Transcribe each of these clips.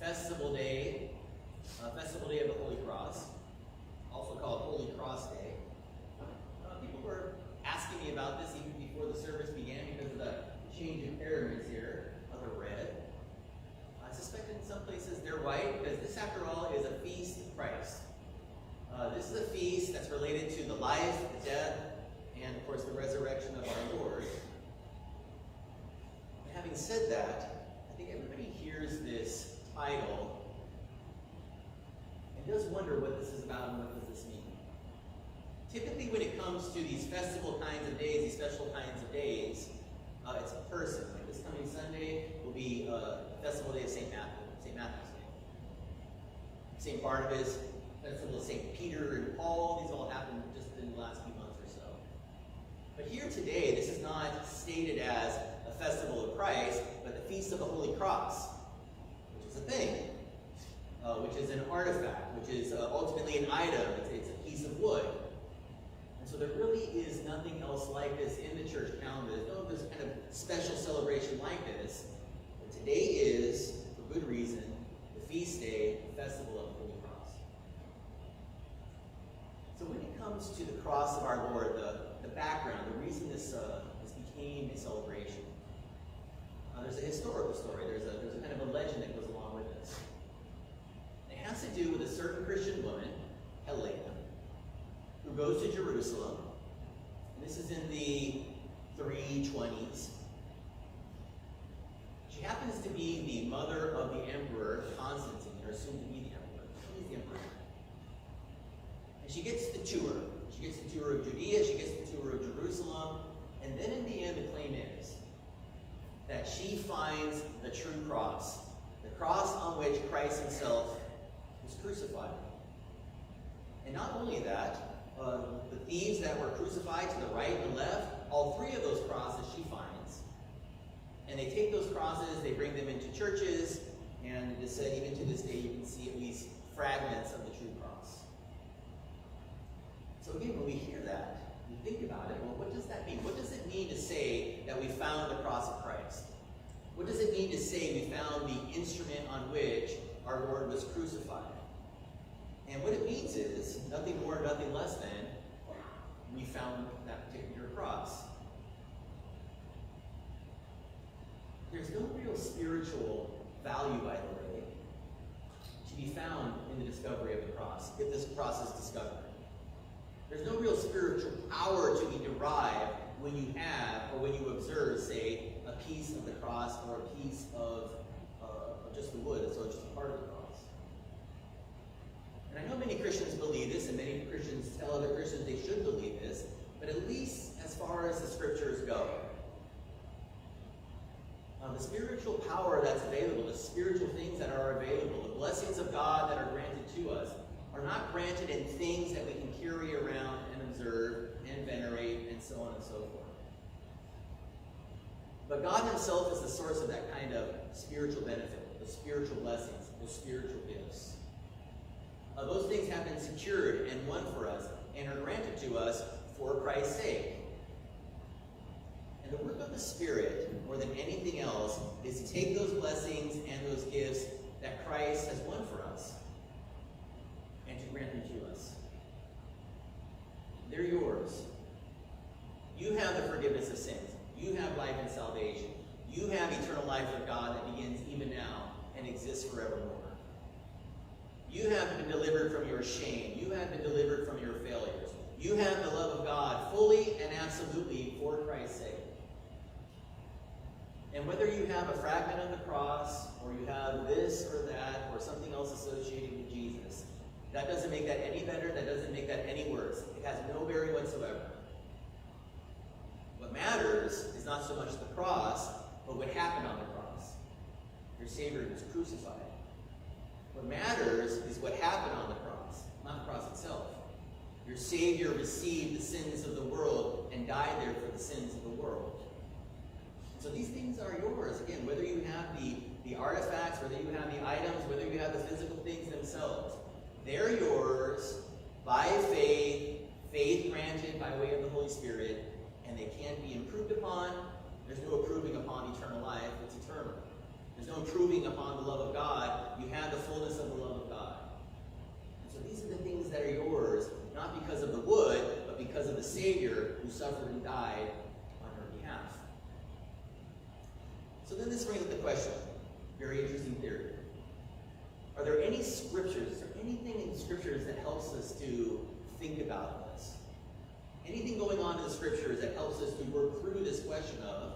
Festival Day of the Holy Cross, also called Holy Cross Day. People were asking me about this even before the service began because of the change in pyramids here. They're red. I suspect in some places they're white because this, after all, is a feast of Christ. This is a feast that's related to the life, the death, and of course the resurrection of our Lord. And having said that, I think everybody hears this title and does wonder what this is about and what does this mean. Typically when it comes to these festival kinds of days, these special kinds of days, it's a person. Like this coming Sunday will be a festival day of St. Matthew's Day. St. Barnabas, festival of St. Peter and Paul. These all happened just in the last few months or so. But here today, this is not stated as a festival of Christ, but the Feast of the Holy Cross, which is a thing, which is an artifact, which is ultimately an item. It's a piece of wood. And so there really is nothing else like this in the church calendar. There's no this kind of special celebration like this. But today is, for good reason, the feast day, the festival of the Holy Cross. So when it comes to the cross of our Lord, the background, the reason this became a celebration, there's a historical story. There's a kind of a legend that goes along with this. It has to do with a certain Christian woman, Helena, who goes to Jerusalem. And this is in the 320s. She happens to be the mother of the emperor Constantine, or soon to be the emperor. He's the emperor. And she gets the tour. She gets the tour of Judea, she gets the tour of Jerusalem, and then in the end the claim is that she finds the true cross, the cross on which Christ himself was crucified. And not only that, the thieves that were crucified to the right and left, all three of those crosses she finds. And they take those crosses, they bring them into churches, and it is said even to this day you can see at least fragments of the true cross. So again, when we hear that, we think about it, well, what does that mean? What does it mean to say that we found the cross of Christ? What does it mean to say we found the instrument on which our Lord was crucified? And what it means is nothing more, nothing less than we found that particular cross. There's no real spiritual value, by the way, to be found in the discovery of the cross, if this cross is discovered. There's no real spiritual power to be derived when you have, or when you observe, say, a piece of the cross or a piece of just the wood, so just a part of the cross. And I know many Christians believe this, and many Christians tell other Christians they should believe this, but at least as far as the scriptures go, the spiritual power that's available, the spiritual things that are available, the blessings of God that are granted to us, are not granted in things that we can carry around and observe and venerate and so on and so forth. But God himself is the source of that kind of spiritual benefit, the spiritual blessings, the spiritual gifts. Those things have been secured and won for us and are granted to us for Christ's sake. And the work of the Spirit, more than anything else, is to take those blessings and those gifts that Christ has won for us and to grant them to us. They're yours. You have the forgiveness of sins. You have life and salvation. You have eternal life with God that begins even now and exists forevermore. You have been delivered from your shame. You have been delivered from your failures. You have the love of God fully and absolutely for Christ's sake. And whether you have a fragment of the cross, or you have this or that, or something else associated with Jesus, that doesn't make that any better, that doesn't make that any worse. It has no bearing whatsoever. What matters is not so much the cross, but what happened on the cross. Your Savior was crucified. What matters is what happened on the cross, not the cross itself. Your Savior received the sins of the world and died there for the sins of the world. So these things are yours. Again, whether you have the artifacts, whether you have the items, whether you have the physical things themselves, they're yours by faith, faith granted by way of the Holy Spirit, and they can't be improved upon. There's no improving upon eternal life. It's eternal. There's no improving upon the love of God. You have the fullness of the love of God. And so these are the things that are yours, not because of the wood, but because of the Savior who suffered and died on your behalf. So then this brings up the question, very interesting theory. Are there any scriptures, is there anything in scriptures that helps us to think about this? Anything going on in the scriptures that helps us to work through this question of,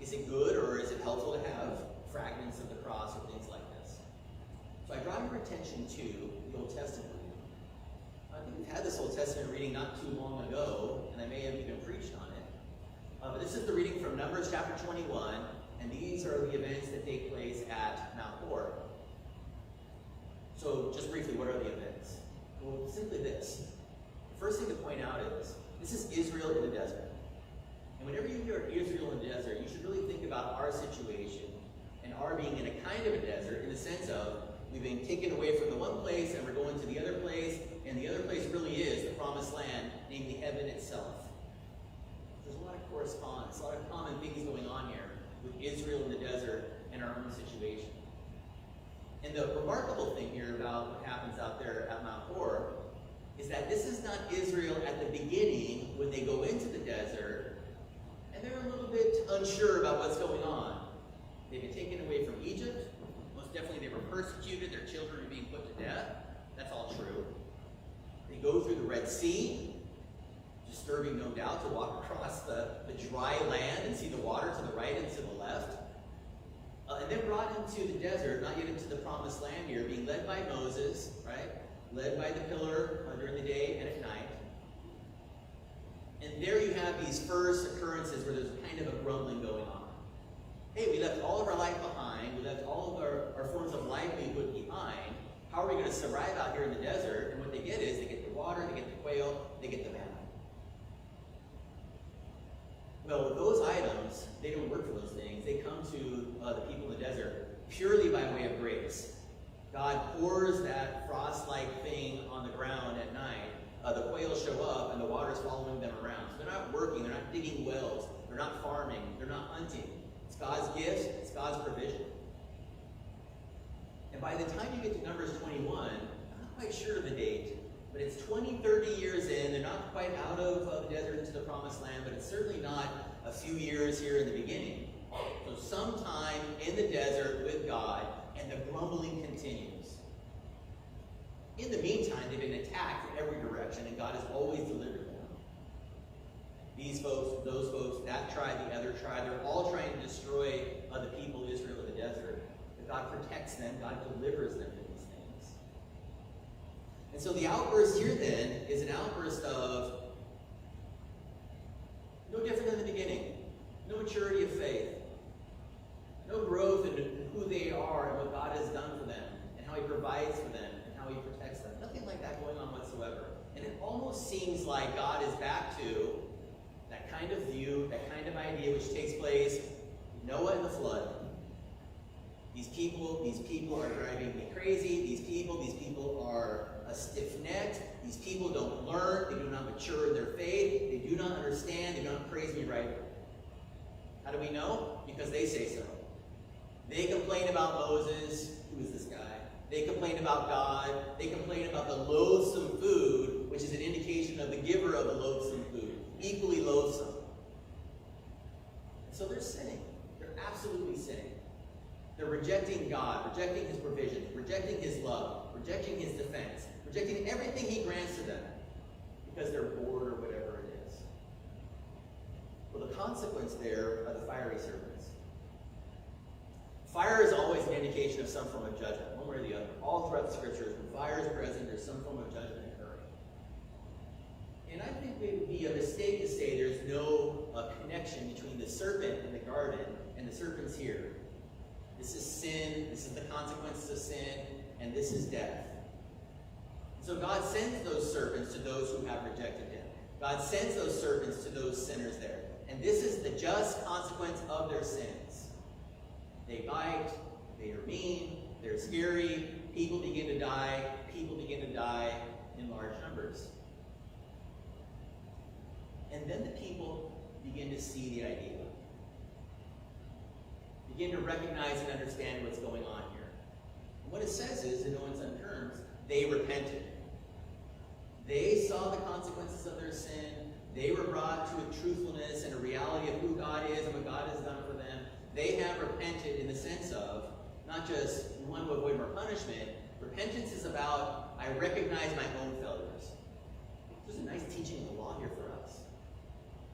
is it good or is it helpful to have fragments of the cross or things like this? So I draw your attention to the Old Testament reading. I think we've had this Old Testament reading not too long ago, and I may have even preached on it. But this is the reading from Numbers chapter 21, and these are the events that take place at Mount Hor. So just briefly, what are the events? Well, simply this. The first thing to point out is, this is Israel in the desert. And whenever you hear Israel in the desert, you should really think about our situation and our being in a kind of a desert in the sense of we've been taken away from the one place and we're going to the other place, and the other place really is the promised land, namely heaven itself. There's a lot of correspondence, a lot of common things going on here with Israel in the desert and our own situation. And the remarkable thing here about what happens out there at Mount Hor is that this is not Israel at the beginning when they go into the desert, and they're a little bit unsure about what's going on. They've been taken away from Egypt. Most definitely they were persecuted. Their children are being put to death. That's all true. They go through the Red Sea, disturbing no doubt to walk across the dry land and see the water to the right and to the left. And then brought into the desert, not yet into the promised land here, being led by Moses, right? Led by the pillar during the day and at night. And there you have these first occurrences where there's kind of a grumbling going on. Hey, we left all of our life behind. We left all of our forms of livelihood behind. How are we going to survive out here in the desert? And what they get is they get the water, they get the quail, they get the manna. Well, those items, they don't work for those things. They come to the people in the desert purely by way of grace. God pours that frost-like thing on the ground at night. The quails show up and the water's following them around. So they're not working, they're not digging wells, they're not farming, they're not hunting. It's God's gifts, it's God's provision. And by the time you get to Numbers 21, I'm not quite sure of the date, but it's 20, 30 years in. They're not quite out of the desert into the promised land, but it's certainly not a few years here in the beginning. So sometime in the desert with God, and the grumbling continues. In the meantime, they've been attacked in every direction, and God has always delivered them. These folks, those folks, that tribe, the other tribe, they're all trying to destroy the people of Israel in the desert. But God protects them, God delivers them from these things. And so the outburst here then is an outburst of no different than the beginning. No maturity of faith. No growth in who they are and what God has done for them, and how He provides for them, and how He protects them. Nothing like that going on whatsoever. And it almost seems like God is back to that kind of view, that kind of idea which takes place with Noah and the flood. These people are driving me crazy. These people are stiff-necked. These people don't learn. They do not mature in their faith. They do not understand. They do not praise me rightly. How do we know? Because they say so. They complain about Moses. Who is this guy? They complain about God. They complain about the loathsome food, which is an indication of the giver of the loathsome food. Equally loathsome. And so they're sinning. They're absolutely sinning. They're rejecting God, rejecting His provision, rejecting His love, rejecting His defense, rejecting everything He grants to them because they're bored or whatever it is. Well, the consequence there are the fiery serpents. Fire is always an indication of some form of judgment, one way or the other. All throughout the scriptures, when fire is present, there's some form of judgment occurring. And I think it would be a mistake to say there's no connection between the serpent in the garden and the serpents here. This is sin, this is the consequences of sin, and this is death. So God sends those serpents to those who have rejected Him. God sends those serpents to those sinners there. And this is the just consequence of their sins. They bite, they are mean, they're scary, people begin to die in large numbers. And then the people begin to see the idea. begin to recognize and understand what's going on here. And what it says is, in no uncertain terms, they repented. They saw the consequences of their sin. They were brought to a truthfulness and a reality of who God is and what God has done for them. They have repented in the sense of, not just we want to avoid more punishment. Repentance is about, I recognize my own failures. There's a nice teaching of the law here for us.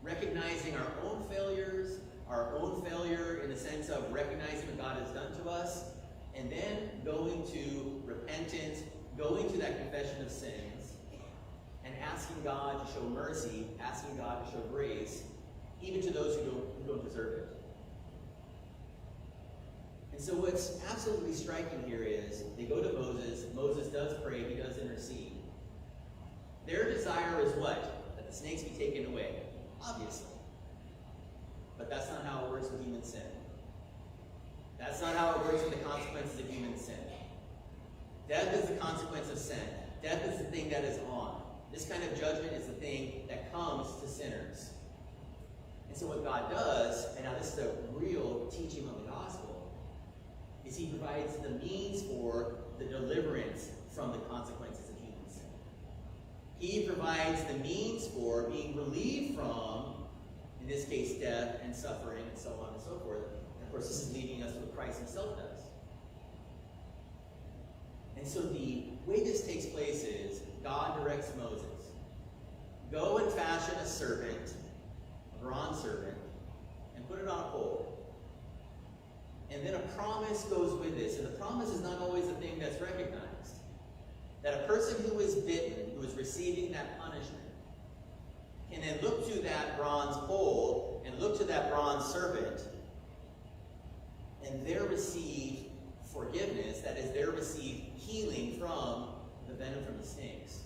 Recognizing our own failures, our own failure in the sense of recognizing what God has done to us, and then going to repentance, going to that confession of sins, and asking God to show mercy, asking God to show grace, even to those who don't deserve it. And so what's absolutely striking here is, they go to Moses, Moses does pray, he does intercede. Their desire is what? That the snakes be taken away, obviously. But that's not how it works with human sin. That's not how it works with the consequences of human sin. Death is the consequence of sin. Death is the thing that is on. This kind of judgment is the thing that comes to sinners. And so what God does, and now this is a real teaching of the gospel, is he provides the means for the deliverance from the consequences of human sin. He provides the means for being relieved from, in this case, death and suffering and so on and so forth. And of course, this is leading us to what Christ himself does. And so the way this takes place is, God directs Moses, go and fashion a serpent, a bronze serpent, and put it on a pole. And then a promise goes with this. And the promise is not always the thing that's recognized. That a person who is bitten, who is receiving that punishment, can then look to that bronze pole and look to that bronze serpent and there receive forgiveness. That is, there receive healing from the venom from the snakes.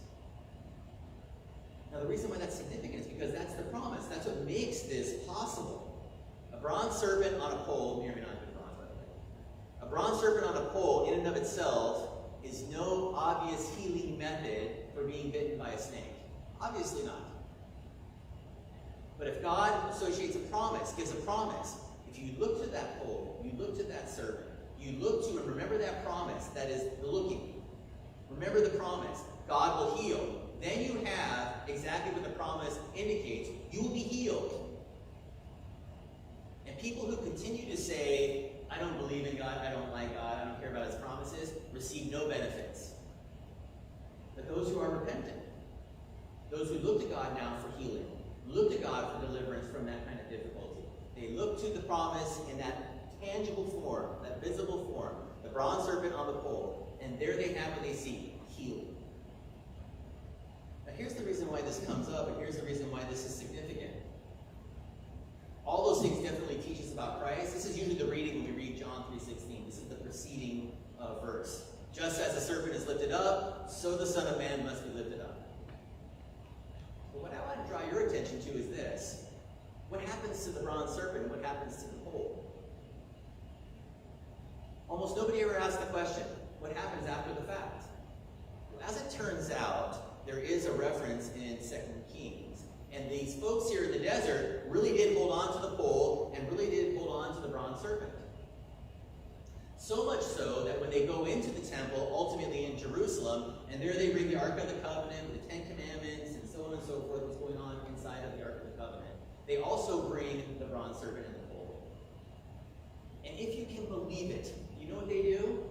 Now the reason why that's significant is because that's the promise. That's what makes this possible. A bronze serpent on a pole, may or may not be bronze, by the way. A bronze serpent on a pole, in and of itself, is no obvious healing method for being bitten by a snake. Obviously not. But if God associates a promise, gives a promise, if you look to that pole, you look to that serpent, you look to and remember that promise, that is the looking. Remember the promise. God will heal. Then you have exactly what the promise indicates. You will be healed. And people who continue to say, I don't believe in God, I don't like God, I don't care about his promises, receive no benefits. But those who are repentant, those who look to God now for healing, look to God for deliverance from that kind of difficulty. They look to the promise in that tangible form, that visible form, the bronze serpent on the pole, and there they have what they see, healing. Now here's the reason why this comes up, and here's the reason why this is significant. All those things definitely teach us about Christ. This is usually the reading when we read John 3:16. This is the preceding verse. Just as the serpent is lifted up, so the Son of Man must be lifted up. But what I want to draw your attention to is this. What happens to the bronze serpent and what happens to the pole? Almost nobody ever asks the question, what happens after the fact? Well, as it turns out, there is a reference in 2 Kings. And these folks here in the desert really did hold on to the pole and really did hold on to the bronze serpent. So much so that when they go into the temple, ultimately in Jerusalem, and there they bring the Ark of the Covenant, the Ten Commandments, and so on and so forth, what's going on inside of the Ark of the Covenant. They also bring the bronze serpent and the pole. And if you can believe it, you know what they do?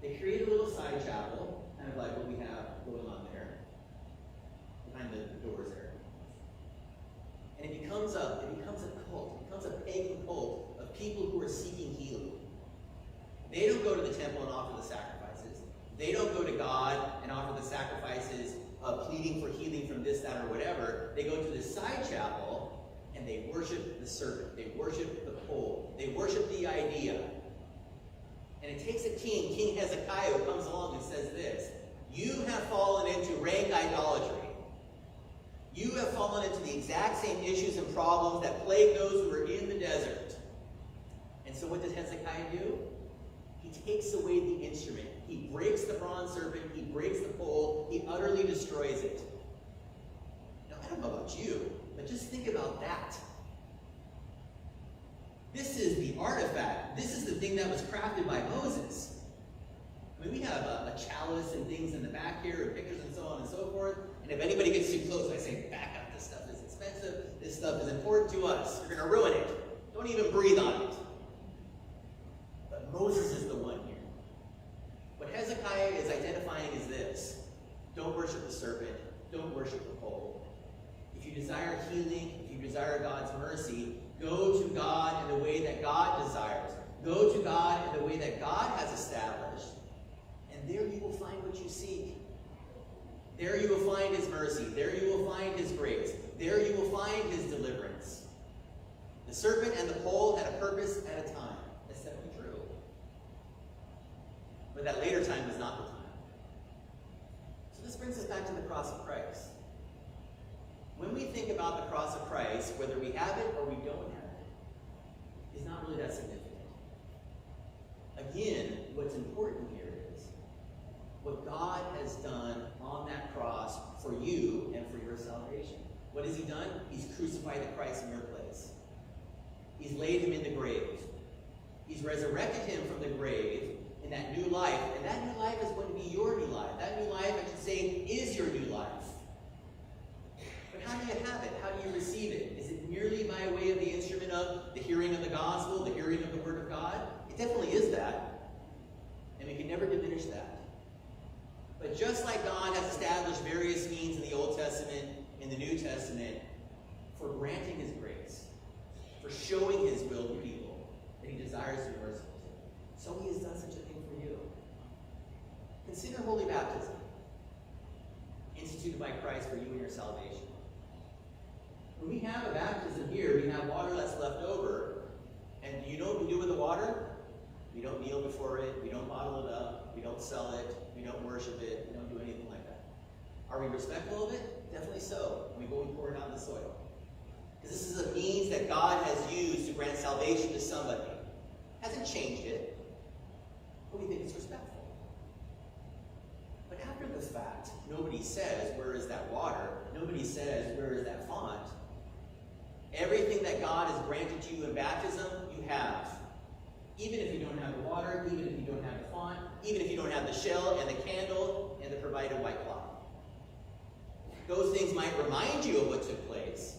They create a little side chapel, kind of like what we have going on there, behind the doors there. And it becomes a cult. It becomes a pagan cult of people who are seeking healing. They don't go to the temple and offer the sacrifices. They don't go to God and offer the sacrifices of pleading for healing from this, that, or whatever. They go to this side chapel and they worship the serpent. They worship the pole. They worship the idea. And it takes a king, King Hezekiah, who comes along and says this: you have fallen into rank idolatry. You have fallen into the exact same issues and problems that plague those who are in the desert. And so what does Hezekiah do? He takes away the instrument. He breaks the bronze serpent. He breaks the pole. He utterly destroys it. Now, I don't know about you, but just think about that. This is the artifact. This is the thing that was crafted by Moses. I mean, we have a chalice and things in the back here, and pictures and so on and so forth. And if anybody gets too close, I say, back up. This stuff is expensive. This stuff is important to us. You're going to ruin it. Don't even breathe on it. But Moses is the one here. What Hezekiah is identifying is this. Don't worship the serpent. Don't worship the pole. If you desire healing, if you desire God's mercy, go to God in the way that God desires. Go to God in the way that God has established. And there you will find what you seek. There you will find his mercy. There you will find his grace. There you will find his deliverance. The serpent and the pole had a purpose at a time. That's definitely true. But that later time was not the time. So this brings us back to the cross of Christ. When we think about the cross of Christ, whether we have it or we don't have it, is not really that significant. Again, what's important here is what God has done on that cross for you and for your salvation. What has he done? He's crucified the Christ in your place. He's laid him in the grave. He's resurrected him from the grave in that new life. And that new life is going to be your new life. That new life, I should say, is your new life. But how do you have it? How do you receive it? Is it merely by way of the instrument of the hearing of the gospel, the hearing of the word of God? It definitely is that. And we can never diminish that. But just like God has established various means in the Old Testament, in the New Testament, for granting his grace, for showing his will to people that he desires to be merciful to, so he has done such a thing for you. Consider holy baptism, instituted by Christ for you and your salvation. When we have a baptism here, we have water that's left over, and do you know what we do with the water? We don't kneel before it, we don't bottle it up, we don't sell it, we don't worship it, we don't do anything like that. Are we respectful of it? Definitely so. We go and pour it on the soil. Because this is a means that God has used to grant salvation to somebody. Hasn't changed it, but we think it's respectful. But after the fact, nobody says, where is that water? Nobody says, where is that font? Everything that God has granted you in baptism, you have. Even if you don't have the water, even if you don't have the font, even if you don't have the shell and the candle and the provided white cloth. Those things might remind you of what took place.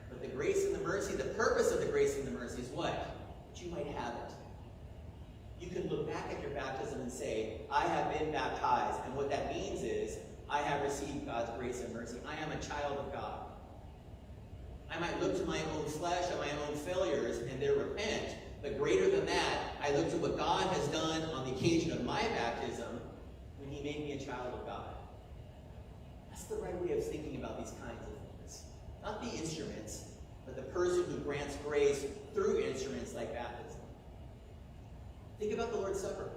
But the grace and the mercy, the purpose of the grace and the mercy is what? That you might have it. You can look back at your baptism and say, I have been baptized. And what that means is, I have received God's grace and mercy. I am a child of God. I might look to my own flesh and my own failures and there repent. But greater than that, I look to what God has done on the occasion of my baptism when he made me a child of God. That's the right way of thinking about these kinds of things. Not the instruments, but the person who grants grace through instruments like baptism. Think about the Lord's Supper.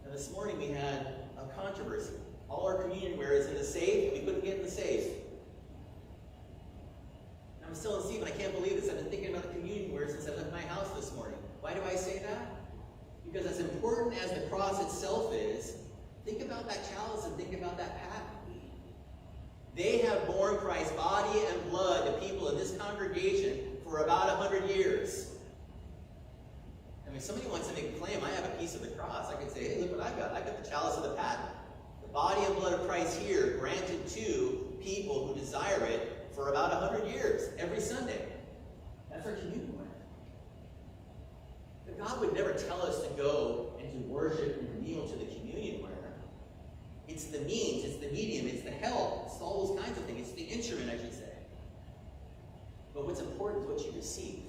Now this morning we had a controversy. All our communion ware is in the safe, and we couldn't get in the safe. I'm still in Stephen, I can't believe this. I've been thinking about the communion ware since I left my house this morning. Why do I say that? Because as important as the cross itself is, think about that chalice and think about that paten. They have borne Christ's body and blood to people in this congregation for about 100 years. I mean, somebody wants to make a claim, I have a piece of the cross. I could say, hey, look what I've got. I've got the chalice of the paten. The body and blood of Christ here, granted to people who desire it, for about 100 years, every Sunday. That's our communion ware. But God would never tell us to go and to worship and to kneel to the communion ware. It's the means, it's the medium, it's the help, it's all those kinds of things. It's the instrument, I should say. But what's important is what you receive.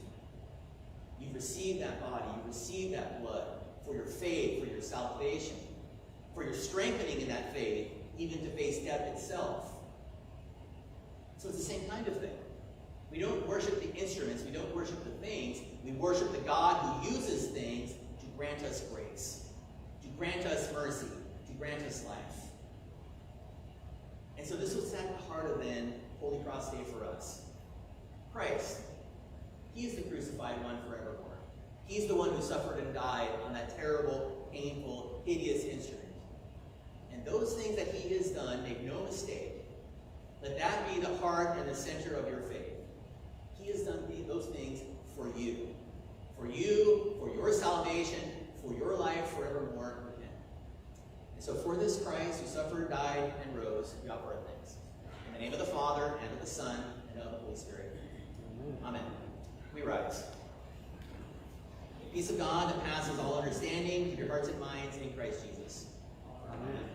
You've received that body, you've received that blood for your faith, for your salvation, for your strengthening in that faith, even to face death itself. So it's the same kind of thing. We don't worship the instruments, we don't worship the things, we worship the God who uses things to grant us grace, to grant us mercy, to grant us life. And so this was at the heart of then Holy Cross Day for us. Christ, he is the crucified one forevermore. He's the one who suffered and died on that terrible, painful, hideous instrument. And those things that he has done, make no mistake, let that be the heart and the center of your faith. He has done those things for you. So for this Christ who suffered, died, and rose, we offer our thanks. In the name of the Father, and of the Son, and of the Holy Spirit. Amen. We rise. The peace of God that passes all understanding, keep your hearts and minds in Christ Jesus. Amen.